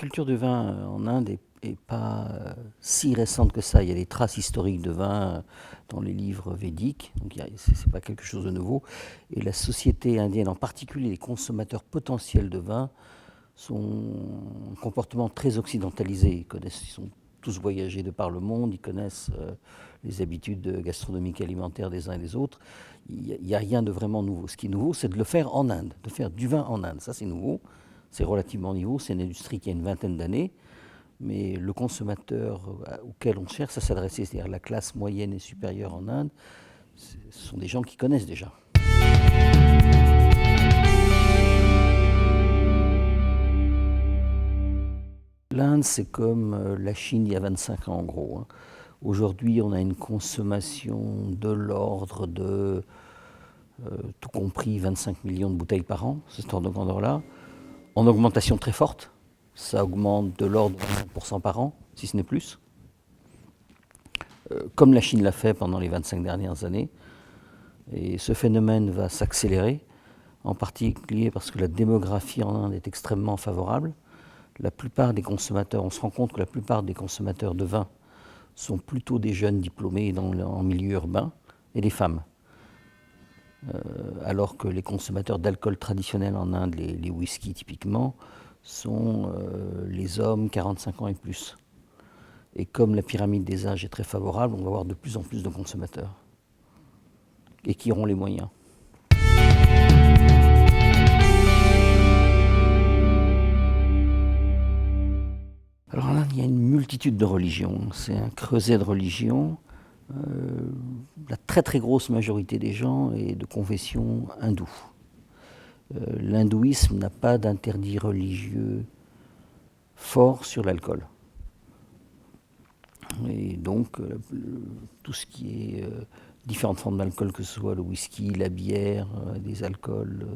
culture du vin en Inde est pas si récente que ça. Il y a des traces historiques de vin dans les livres védiques, donc c'est pas quelque chose de nouveau. Et la société indienne, en particulier les consommateurs potentiels de vin, sont un comportement très occidentalisé. Ils sont tous voyagés de par le monde, ils connaissent les habitudes gastronomiques et alimentaires des uns et des autres. Il n'y a rien de vraiment nouveau. Ce qui est nouveau, c'est de le faire en Inde, de faire du vin en Inde. Ça, c'est nouveau. C'est relativement nouveau. C'est une industrie qui a une vingtaine d'années. Mais le consommateur auquel on cherche à s'adresser, c'est-à-dire la classe moyenne et supérieure en Inde, ce sont des gens qui connaissent déjà. L'Inde, c'est comme la Chine il y a 25 ans en gros. Aujourd'hui, on a une consommation de l'ordre de, tout compris, 25 millions de bouteilles par an, c'est cet ordre de grandeur-là, en augmentation très forte. Ça augmente de l'ordre de 20% par an, si ce n'est plus. Comme la Chine l'a fait pendant les 25 dernières années. Et ce phénomène va s'accélérer, en particulier parce que la démographie en Inde est extrêmement favorable. La plupart des consommateurs, on se rend compte que la plupart des consommateurs de vin sont plutôt des jeunes diplômés en milieu urbain et des femmes. Alors que les consommateurs d'alcool traditionnel en Inde, les whisky typiquement, sont les hommes 45 ans et plus. Et comme la pyramide des âges est très favorable, on va avoir de plus en plus de consommateurs et qui auront les moyens. Alors là, il y a une multitude de religions. C'est un creuset de religions. La très très grosse majorité des gens est de confession hindoue. L'hindouisme n'a pas d'interdit religieux fort sur l'alcool. Et donc, tout ce qui est différentes formes d'alcool, que ce soit le whisky, la bière, des alcools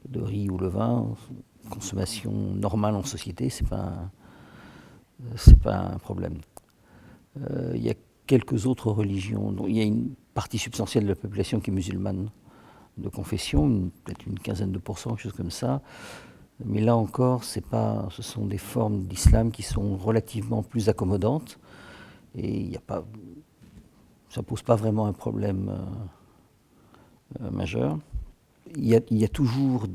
de riz ou le vin, consommation normale en société, c'est pas un problème. Il y a quelques autres religions. Il y a une partie substantielle de la population qui est musulmane de confession, peut-être une quinzaine de pourcents, quelque chose comme ça. Mais là encore, ce sont des formes d'islam qui sont relativement plus accommodantes. Et ça ne pose pas vraiment un problème majeur. Il y a toujours,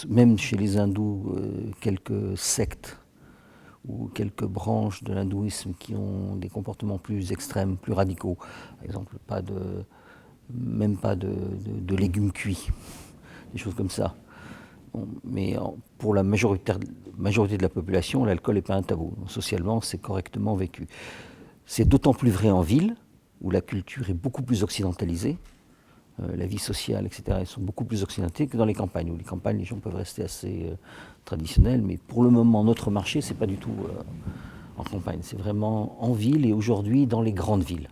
même chez les hindous, quelques sectes ou quelques branches de l'hindouisme qui ont des comportements plus extrêmes, plus radicaux. Par exemple, même pas de légumes cuits, des choses comme ça. Bon, mais pour la majorité de la population, l'alcool n'est pas un tabou. Socialement, c'est correctement vécu. C'est d'autant plus vrai en ville, où la culture est beaucoup plus occidentalisée. La vie sociale, etc., elles sont beaucoup plus occidentales que dans les campagnes. Où les campagnes, les gens peuvent rester assez traditionnels, mais pour le moment, notre marché, c'est pas du tout en campagne. C'est vraiment en ville et aujourd'hui dans les grandes villes.